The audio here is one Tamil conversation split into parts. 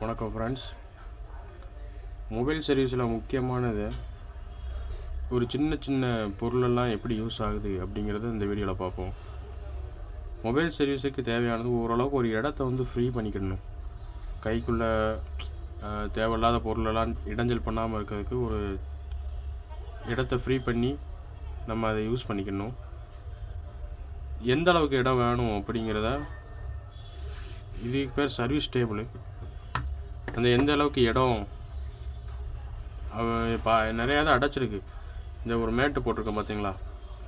வணக்கம் ஃப்ரெண்ட்ஸ். மொபைல் சர்வீஸில் முக்கியமானது ஒரு சின்ன சின்ன பொருளெல்லாம் எப்படி யூஸ் ஆகுது அப்படிங்கிறத இந்த வீடியோவில் பார்ப்போம். மொபைல் சர்வீஸுக்கு தேவையானது ஓரளவுக்கு ஒரு இடத்த ஃப்ரீ பண்ணிக்கிடணும். கைக்குள்ளே தேவையில்லாத பொருளெல்லாம் இடைஞ்சல் பண்ணாமல் இருக்கிறதுக்கு ஒரு இடத்த ஃப்ரீ பண்ணி நம்ம அதை யூஸ் பண்ணிக்கணும். எந்த அளவுக்கு இடம் வேணும் அப்படிங்கிறத, இதுக்கு பேர் சர்வீஸ் டேபிள். அந்த எந்த அளவுக்கு இடம் நிறையா தான் அடைச்சிருக்கு. இந்த ஒரு மேட்டு போட்டிருக்கேன் பார்த்தீங்களா,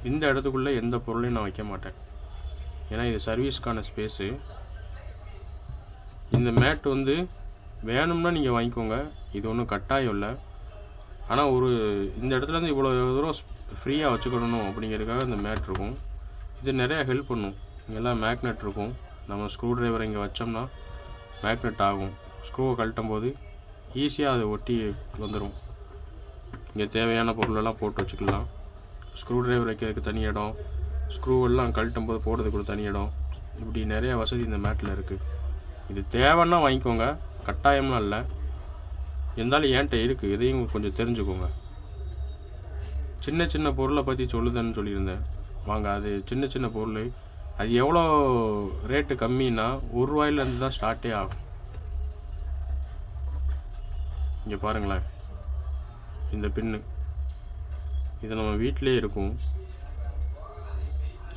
இந்த இடத்துக்குள்ளே எந்த பொருளையும் நான் வைக்க மாட்டேன். ஏன்னா இது சர்வீஸ்க்கான ஸ்பேஸு. இந்த மேட்டு வேணும்னா நீங்கள் வாங்கிக்கோங்க, இது ஒன்றும் கட்டாயம் இல்லை. ஆனால் இந்த இடத்துலேருந்து இவ்வளோ தூரம் ஃப்ரீயாக வச்சுக்கணும் அப்படிங்கிறதுக்காக இந்த மேட் இருக்கும். இது நிறையா ஹெல்ப் பண்ணும். இங்கெல்லாம் மேக்னெட் இருக்கும். நம்ம ஸ்க்ரூ ட்ரைவர் இங்கே வச்சோம்னா மேக்னெட் ஆகும். ஸ்க்ரூவை கழட்டும் போது ஈஸியாக அதை ஒட்டி வந்துடும். இங்கே தேவையான பொருளெல்லாம் போட்டு வச்சுக்கலாம். ஸ்க்ரூ டிரைவர் வைக்கிறதுக்கு தனி இடம், ஸ்க்ரூவெல்லாம் கழட்டும் போது போடுறதுக்கு ஒரு தனி இடம், இப்படி நிறைய வசதி இந்த மேட்டில் இருக்குது. இது தேவைன்னா வாங்கிக்கோங்க, கட்டாயம்லாம் இல்லை. இருந்தாலும் என்கிட்ட இருக்குது, இதையும் கொஞ்சம் தெரிஞ்சுக்கோங்க. சின்ன சின்ன பொருளை பற்றி சொல்லுதுன்னு சொல்லியிருந்தேன். வாங்க, அது சின்ன சின்ன பொருள். அது எவ்வளோ ரேட்டு கம்மின்னா ₹1 தான் ஸ்டார்ட்டே ஆகும். இங்கே பாருங்களேன், இந்த பின்னு இது நம்ம வீட்டிலே இருக்கும்.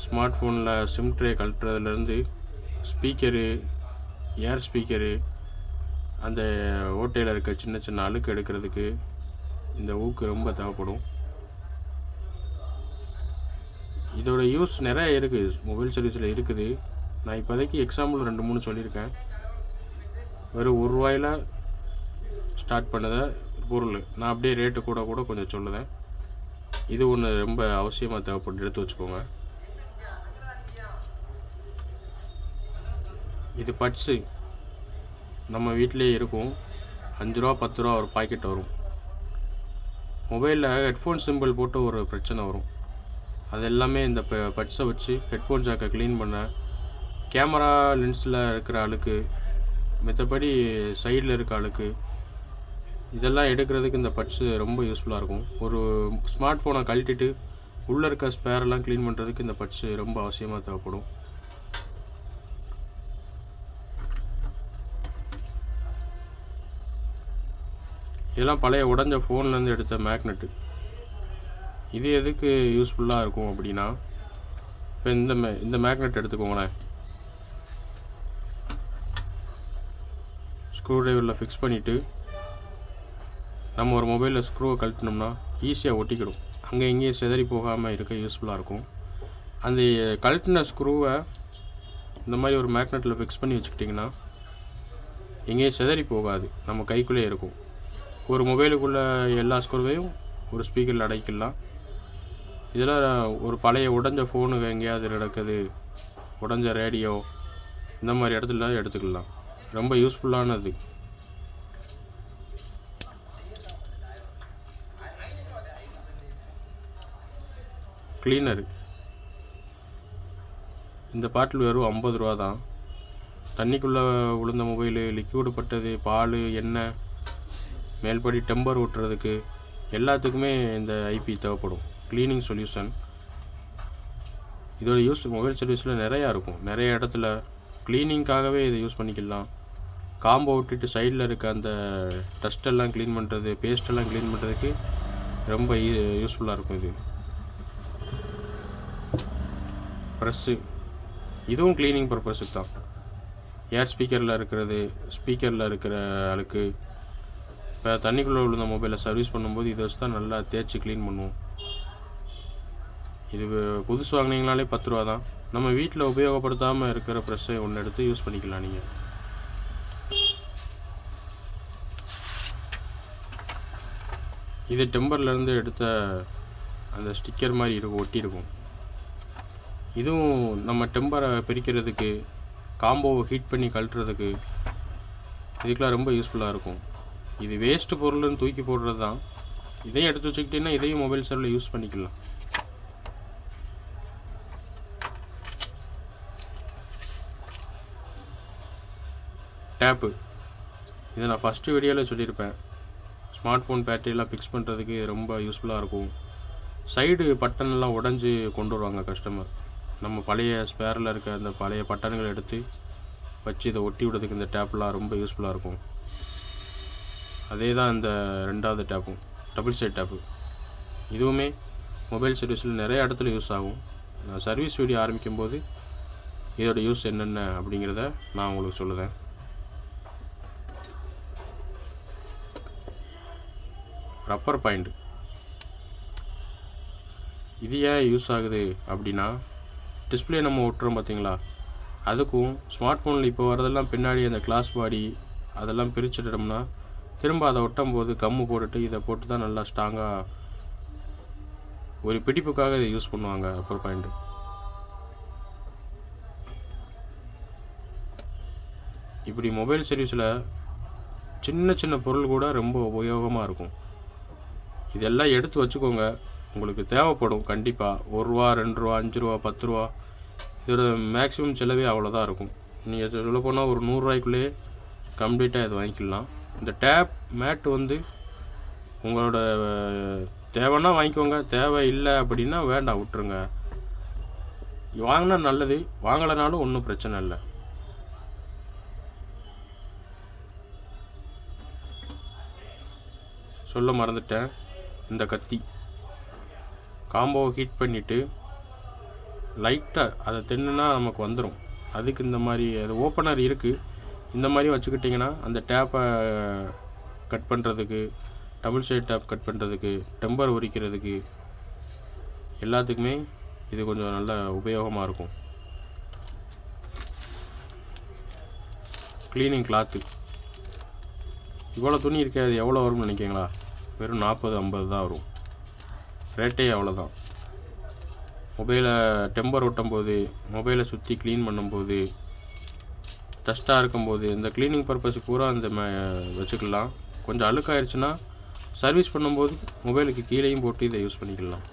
ஸ்மார்ட் ஃபோனில் சிம் ட்ரே கழட்டுறதுலேருந்து ஸ்பீக்கரு, ஏர் ஸ்பீக்கரு, அந்த ஓட்டையில் இருக்க சின்ன சின்ன அழுக்கு எடுக்கிறதுக்கு இந்த ஊக்கு ரொம்ப தேவைப்படும். இதோட யூஸ் நிறைய இருக்குது, மொபைல் சர்வீஸில் இருக்குது. நான் இப்போதைக்கு எக்ஸாம்பிள் 2-3 சொல்லியிருக்கேன். வெறும் ₹1 ஸ்டார்ட் பண்ணத பொருள். நான் அப்படியே ரேட்டு கூட கொஞ்சம் சொல்லுதேன். இது ஒன்று ரொம்ப அவசியமாக தேவைப்பட்டு எடுத்து வச்சுக்கோங்க. இது பட்ஸு நம்ம வீட்டிலே இருக்கும். ₹5 ₹10 ஒரு பாக்கெட் வரும். மொபைலில் ஹெட்ஃபோன் சிம்பிள் போட்டு ஒரு பிரச்சனை வரும். அது எல்லாமே இந்த பட்ஸை வச்சு ஹெட்ஃபோன் ஜாக்கை க்ளீன் பண்ண, கேமரா லென்ஸில் இருக்கிற அழுக்கு, மற்றபடி சைடில் இருக்க அழுக்கு, இதெல்லாம் எடுக்கிறதுக்கு இந்த பட்ஸு ரொம்ப யூஸ்ஃபுல்லாக இருக்கும். ஒரு ஸ்மார்ட் ஃபோனை கழட்டிட்டு உள்ளே இருக்க ஸ்பேரெல்லாம் க்ளீன் பண்ணுறதுக்கு இந்த பட்ஸு ரொம்ப அவசியமாக தேவைப்படும். இதெல்லாம் பழைய உடஞ்ச ஃபோன்லேருந்து எடுத்த மேக்னெட்டு. இது எதுக்கு யூஸ்ஃபுல்லாக இருக்கும் அப்படின்னா, இப்போ இந்த மேக்னெட் எடுத்துக்கோங்களேன். ஸ்க்ரூ ட்ரைவரில் ஃபிக்ஸ் பண்ணிவிட்டு நம்ம ஒரு மொபைலில் ஸ்க்ரூவை கழட்டினோம்னா ஈஸியாக ஒட்டிக்கிடும். அங்கே இங்கேயும் சிதறி போகாமல் இருக்க யூஸ்ஃபுல்லாக இருக்கும். அந்த கழட்டின ஸ்க்ரூவை இந்த மாதிரி ஒரு மேக்னெட்டில் ஃபிக்ஸ் பண்ணி வச்சுக்கிட்டிங்கன்னா எங்கேயும் சிதறி போகாது, நம்ம கைக்குள்ளே இருக்கும். ஒரு மொபைலுக்குள்ளே எல்லா ஸ்க்ரூவையும் ஒரு ஸ்பீக்கரில் அடைக்கலாம். இதில் ஒரு பழைய உடஞ்ச ஃபோனு எங்கேயாவது நடக்குது, உடஞ்ச ரேடியோ, இந்த மாதிரி இடத்துல எடுத்துக்கலாம். ரொம்ப யூஸ்ஃபுல்லானது. கிளீனரு, இந்த பாட்டில் வெறும் ₹50 தான். தண்ணிக்குள்ளே விழுந்த மொபைலு, லிக்விடு பட்டது, பால், எண்ணெய், மேல்படி டெம்பர் ஓட்டுறதுக்கு எல்லாத்துக்குமே இந்த ஐபி தேவைப்படும். Cleaning solution. இதோட யூஸ் மொபைல் சர்வீஸில் நிறையா இருக்கும். நிறைய இடத்துல க்ளீனிங்காகவே இதை யூஸ் பண்ணிக்கலாம். காம்போ விட்டுட்டு சைடில் இருக்க அந்த டஸ்ட்டெல்லாம் க்ளீன் பண்ணுறது, பேஸ்ட்டெல்லாம் க்ளீன் பண்ணுறதுக்கு ரொம்ப யூஸ்ஃபுல்லாக இருக்கும். இது ப்ரெஸ்ஸு, இதுவும் க்ளீனிங் பர்பஸுக்கு தான். ஏர் ஸ்பீக்கரில் இருக்கிற அழுக்கு, இப்போ தண்ணிக்குள்ளே விழுந்த மொபைலில் சர்வீஸ் பண்ணும்போது இதை வச்சு தான் நல்லா தேய்ச்சி க்ளீன் பண்ணுவோம். இது புதுசு வாங்கினீங்கனாலே ₹10 தான். நம்ம வீட்டில் உபயோகப்படுத்தாமல் இருக்கிற ப்ரெஸ்ஸை ஒன்று எடுத்து யூஸ் பண்ணிக்கலாம். நீங்கள் இது டெம்பர்லேருந்து எடுத்த அந்த ஸ்டிக்கர் மாதிரி இருக்கும், ஒட்டி இருக்கும். இதுவும் நம்ம டெம்பரை பிரிக்கிறதுக்கு, காம்போவை ஹீட் பண்ணி கழட்டுறதுக்கு, இதுக்கெலாம் ரொம்ப யூஸ்ஃபுல்லாக இருக்கும். இது வேஸ்ட்டு பொருள்னு தூக்கி போடுறது தான். இதையும் எடுத்து வச்சுக்கிட்டிங்கன்னா இதையும் மொபைல் சர்வீஸில் யூஸ் பண்ணிக்கலாம். டேப்பு, இதை நான் ஃபஸ்ட்டு வீடியோவில் சொல்லியிருப்பேன். ஸ்மார்ட் ஃபோன் பேட்டரியெல்லாம் ஃபிக்ஸ் பண்ணுறதுக்கு ரொம்ப யூஸ்ஃபுல்லாக இருக்கும். சைடு பட்டன்லாம் உடஞ்சி கொண்டு வருவாங்க கஸ்டமர். நம்ம பழைய ஸ்பேரில் இருக்க அந்த பழைய பட்டன்களை எடுத்து வச்சு இதை ஒட்டி விடுறதுக்கு இந்த டேப்லாம் ரொம்ப யூஸ்ஃபுல்லாக இருக்கும். அதே தான் இந்த 2வது டேப்பும், டபுள் சைட் டேப்பு. இதுவுமே மொபைல் சர்வீஸில் நிறைய இடத்துல யூஸ் ஆகும். நான் சர்வீஸ் வீடியோ ஆரம்பிக்கும்போது இதோட யூஸ் என்னென்ன அப்படிங்கிறத நான் உங்களுக்கு சொல்லுவேன். ரப்பர் பாயிண்ட் இது ஏன் யூஸ் ஆகுது அப்படின்னா, டிஸ்பிளே நம்ம ஒட்டுறோம் பார்த்தீங்களா, அதுக்கும் ஸ்மார்ட் ஃபோனில் இப்போ வரதெல்லாம் பின்னாடி அந்த கிளாஸ் பாடி அதெல்லாம் பிரிச்சுட்டோம்னா திரும்ப அதை ஒட்டும் போது கம்மு போட்டுட்டு இதை போட்டு தான் நல்லா ஸ்ட்ராங்காக ஒரு பிடிப்புக்காக இதை யூஸ் பண்ணுவாங்க. ரப்பர் பாயிண்ட் இப்படி மொபைல் சர்வீஸில் சின்ன சின்ன பொருள் கூட ரொம்ப உபயோகமாக இருக்கும். இதெல்லாம் எடுத்து வச்சுக்கோங்க, உங்களுக்கு தேவைப்படும் கண்டிப்பாக. ₹1, ₹2, ₹5, ₹10 இதோட மேக்ஸிமம் செலவே அவ்வளோதான் இருக்கும். நீங்கள் சொல்ல போனால் ஒரு ₹100 கம்ப்ளீட்டாக இது வாங்கிக்கலாம். இந்த டேப் மேட் உங்களோட தேவைன்னா வாங்கிக்கோங்க, தேவை இல்லை அப்படின்னா வேண்டாம், விட்டுருங்க. வாங்கினா நல்லது, வாங்கலைனாலும் ஒன்றும் பிரச்சனை இல்லை. சொல்ல மறந்துட்டேன், இந்த கத்தி காம்போவை ஹீட் பண்ணிவிட்டு லைட்டாக அதை தின்னுனா நமக்கு வந்துடும். அதுக்கு இந்த மாதிரி அது ஓப்பனர் இருக்குது. இந்த மாதிரி வச்சுக்கிட்டிங்கன்னா அந்த டேப்பை கட் பண்ணுறதுக்கு, டபுள் சைட் டேப் கட் பண்ணுறதுக்கு, டெம்பர் உரிக்கிறதுக்கு எல்லாத்துக்குமே இது கொஞ்சம் நல்ல உபயோகமாக இருக்கும். க்ளீனிங் கிளாத்து இவ்வளோ துணி இருக்காது, எவ்வளோ வரும்னு நினைக்கிங்களா? வெறும் 40-50 தான் வரும். ரேட்டே அவ்வளோதான். மொபைலை டெம்பர் ஒட்டும் போது, மொபைலை சுற்றி க்ளீன் பண்ணும்போது, டஸ்ட்டாக இருக்கும்போது, இந்த க்ளீனிங் பர்பஸுக்கு பூரா இந்த வச்சுக்கலாம். கொஞ்சம் அழுக்காயிருச்சுன்னா சர்வீஸ் பண்ணும்போது மொபைலுக்கு கீழேயும் போட்டு இதை யூஸ் பண்ணிக்கலாம்.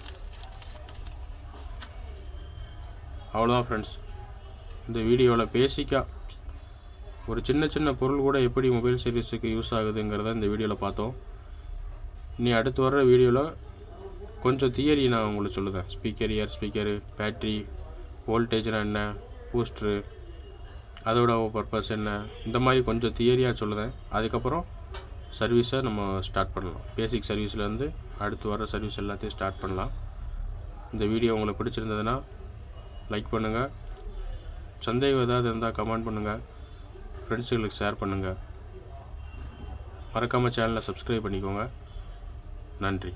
அவ்வளோதான் ஃப்ரெண்ட்ஸ். இந்த வீடியோவில் பேசிக்காக ஒரு சின்ன சின்ன பொருள் கூட எப்படி மொபைல் சர்வீஸுக்கு யூஸ் ஆகுதுங்கிறத இந்த வீடியோவில் பார்த்தோம். இனி அடுத்து வர்ற வீடியோவில் கொஞ்சம் தியரி நான் உங்களுக்கு சொல்லுதேன். ஸ்பீக்கர், இயர் ஸ்பீக்கரு, பேட்ரி, வோல்டேஜ்னால் என்ன, பூஸ்ட்ரு, அதோட பர்பஸ் என்ன, இந்த மாதிரி கொஞ்சம் தியரியாக சொல்லுதேன். அதுக்கப்புறம் சர்வீஸை நம்ம ஸ்டார்ட் பண்ணலாம். பேசிக் சர்வீஸ்லேருந்து அடுத்து வர சர்வீஸ் எல்லாத்தையும் ஸ்டார்ட் பண்ணலாம். இந்த வீடியோ உங்களுக்கு பிடிச்சிருந்ததுன்னா லைக் பண்ணுங்கள். சந்தேகம் ஏதாவது இருந்தால் கமெண்ட் பண்ணுங்கள். ஃப்ரெண்ட்ஸுகளுக்கு ஷேர் பண்ணுங்கள். மறக்காமல் சேனலை சப்ஸ்கிரைப் பண்ணிக்கோங்க. நன்றி.